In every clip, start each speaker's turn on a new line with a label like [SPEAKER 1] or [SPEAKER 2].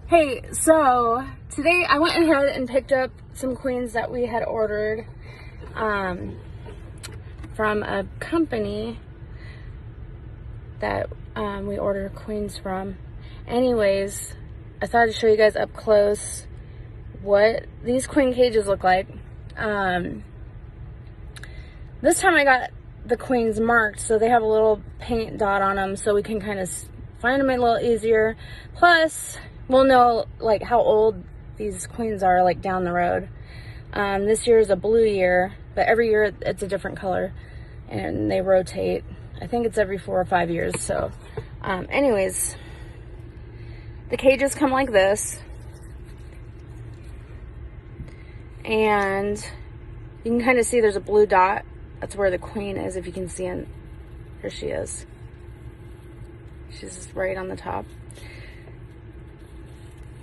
[SPEAKER 1] Hey, so today I went ahead and picked up some queens that we had ordered from a company that we order queens from. Anyways, I thought I'd show you guys up close what these queen cages look like. This time I got the queens marked, so they have a little paint dot on them so we can kind of find them a little easier. Plus, we'll know like how old these queens are like down the road. This year is a blue year, but every year it's a different color and they rotate. I think it's every 4 or 5 years. So anyways, the cages come like this, and you can kind of see there's a blue dot. That's where the queen is, if you can see. And here she is. She's right on the top.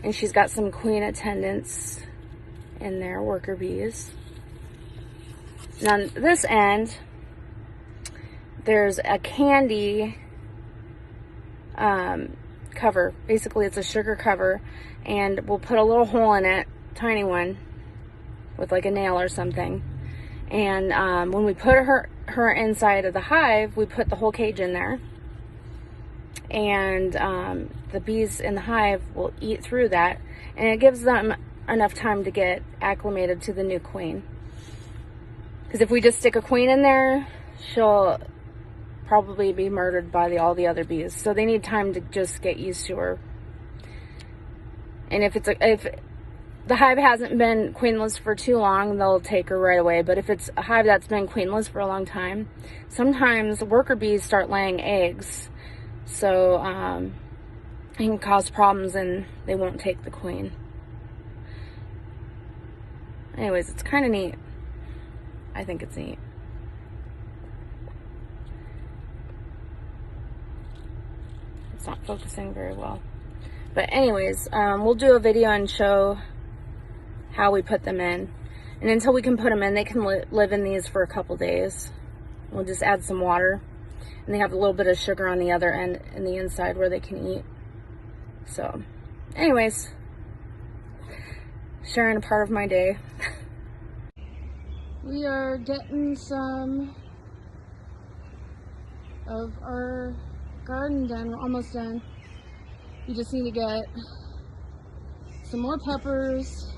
[SPEAKER 1] And she's got some queen attendants in there, worker bees. And on this end, there's a candy cover. Basically, it's a sugar cover, and we'll put a little hole in it, tiny one, with like a nail or something. And when we put her inside of the hive, we put the whole cage in there. And the bees in the hive will eat through that, and it gives them enough time to get acclimated to the new queen. Because if we just stick a queen in there, she'll probably be murdered by all the other bees. So they need time to just get used to her. And if the hive hasn't been queenless for too long, they'll take her right away. But if it's a hive that's been queenless for a long time, sometimes worker bees start laying eggs. So it can cause problems and they won't take the queen. Anyways, it's kind of neat. I think it's neat. It's not focusing very well. But anyways, we'll do a video and show how we put them in. And until we can put them in, they can live in these for a couple days. We'll just add some water. And they have a little bit of sugar on the other end and the inside where they can eat. So, anyways, sharing a part of my day. We are getting some of our garden done. We're almost done. We just need to get some more peppers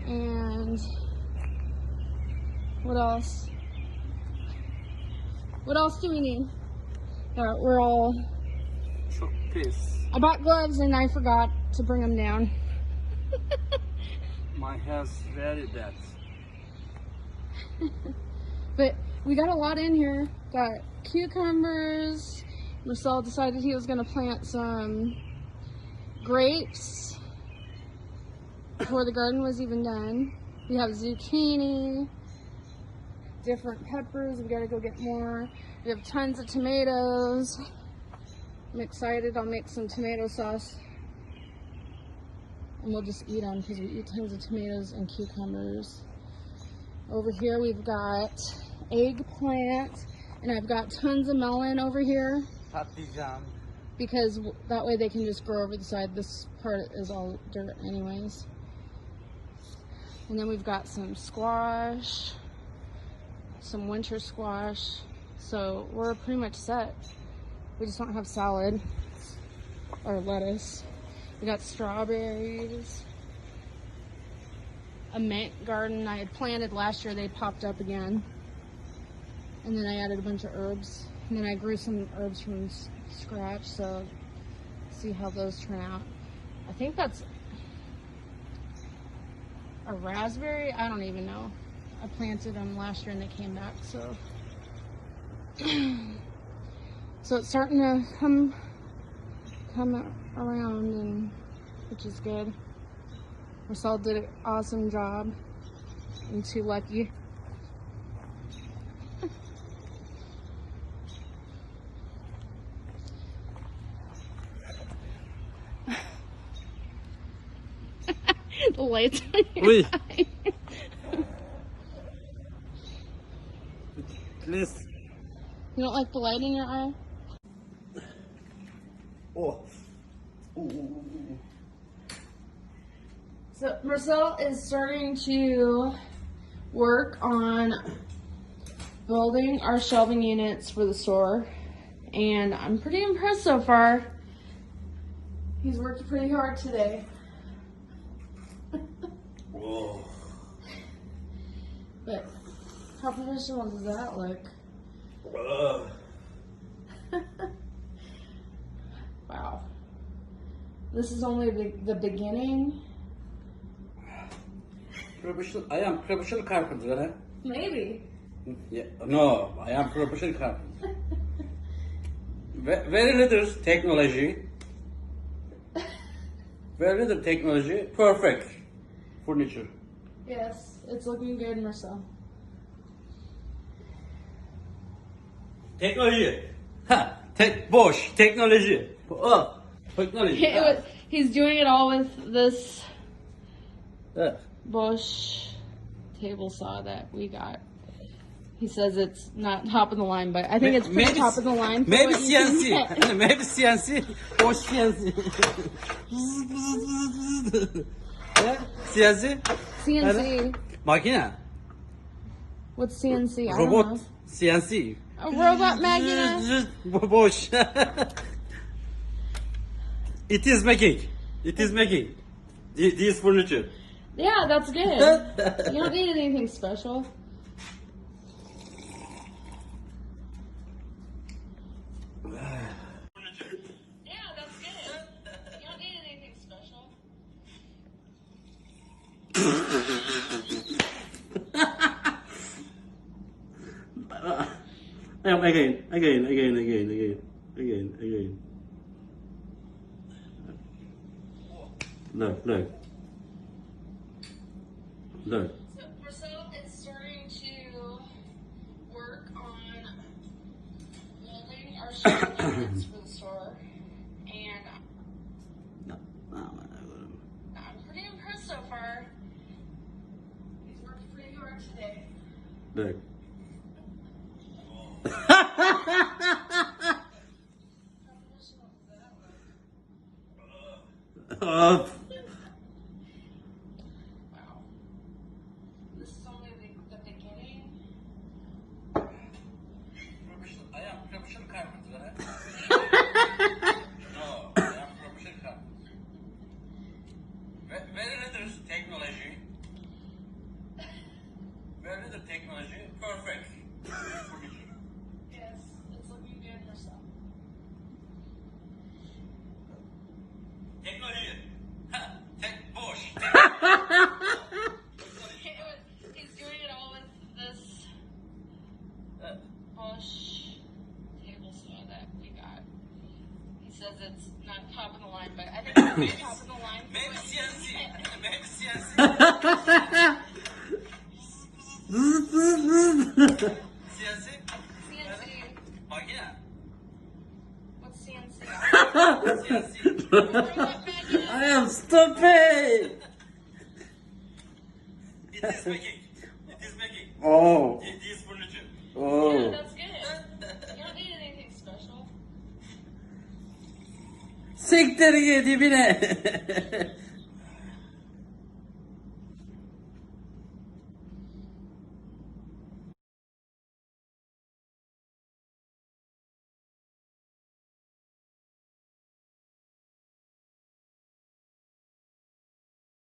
[SPEAKER 1] and what else? What else do we need? We're all... I bought gloves and I forgot to bring them down.
[SPEAKER 2] My hair's very bad.
[SPEAKER 1] But we got a lot in here. Got cucumbers. Mursel decided he was going to plant some grapes before the garden was even done. We have zucchini, different peppers. We gotta go get more. We have tons of tomatoes. I'm excited. I'll make some tomato sauce and we'll just eat them because we eat tons of tomatoes and cucumbers. Over here we've got eggplant, and I've got tons of melon over here because that way they can just grow over the side. This part is all dirt anyways. And then we've got some squash, some winter squash. So we're pretty much set. We just don't have salad or lettuce. We got strawberries, a mint garden I had planted last year. They popped up again. And then I added a bunch of herbs. And then I grew some herbs from scratch. So see how those turn out. I think that's a raspberry. I don't even know. I planted them last year and they came back, so so it's starting to come around, and which is good. Mursel did an awesome job. I'm too lucky. The lights on your eye.
[SPEAKER 2] Please.
[SPEAKER 1] You don't like the light in your eye?
[SPEAKER 2] Oh. Ooh.
[SPEAKER 1] So Mursel is starting to work on building our shelving units for the store, and I'm pretty impressed so far. He's worked pretty hard today.
[SPEAKER 2] Whoa.
[SPEAKER 1] But how professional does that look? Wow. This is only the beginning.
[SPEAKER 2] I am professional carpenter, huh?
[SPEAKER 1] Maybe.
[SPEAKER 2] Yeah, no, I am professional carpenter. Very little technology. Very little technology. Perfect furniture.
[SPEAKER 1] Yes, it's looking good, Mursel.
[SPEAKER 2] Technology. Ha, boş technology. Oh, technology.
[SPEAKER 1] He's doing it all with this
[SPEAKER 2] Yeah.
[SPEAKER 1] Bosch table saw that we got. He says it's not top of the line, but I think it's pretty top of the line. For
[SPEAKER 2] Maybe
[SPEAKER 1] what you can
[SPEAKER 2] Fiance.
[SPEAKER 1] get.
[SPEAKER 2] Maybe Fiance. Boş Fiance. Yeah, Fiance.
[SPEAKER 1] CNC.
[SPEAKER 2] Makine.
[SPEAKER 1] What's CNC? I don't
[SPEAKER 2] Robot.
[SPEAKER 1] know.
[SPEAKER 2] CNC.
[SPEAKER 1] A robot magina.
[SPEAKER 2] Boş. It is making. It is making. This furniture.
[SPEAKER 1] Yeah, that's good. You don't need anything special. Yeah, that's good. You don't need anything special.
[SPEAKER 2] Again. Look.
[SPEAKER 1] So Mursel is starting to work on building our shelving units for the store, and I'm pretty impressed so far. He's worked pretty hard today.
[SPEAKER 2] Look.
[SPEAKER 1] Wow. This is only the beginning.
[SPEAKER 2] I am professional carpenter. No, I am professional carpenter. Very little technology. Very little technology. Perfect.
[SPEAKER 1] Yes, it's looking good, Mursel.
[SPEAKER 2] Technology. Ha, boş.
[SPEAKER 1] He's doing it all with this Bosch table saw that we got. He says it's not top of the line, but I think it's pretty top of the line.
[SPEAKER 2] Maybe CNC. Maybe CNC. CNC.
[SPEAKER 1] CNC.
[SPEAKER 2] Makine.
[SPEAKER 1] What's CNC?
[SPEAKER 2] CNC.
[SPEAKER 1] Robot magina.
[SPEAKER 2] I am stupid. It is making. Oh. It is furniture.
[SPEAKER 1] Yeah,
[SPEAKER 2] Oh.
[SPEAKER 1] that's good. You don't need anything special.
[SPEAKER 2] Siktir git dibine.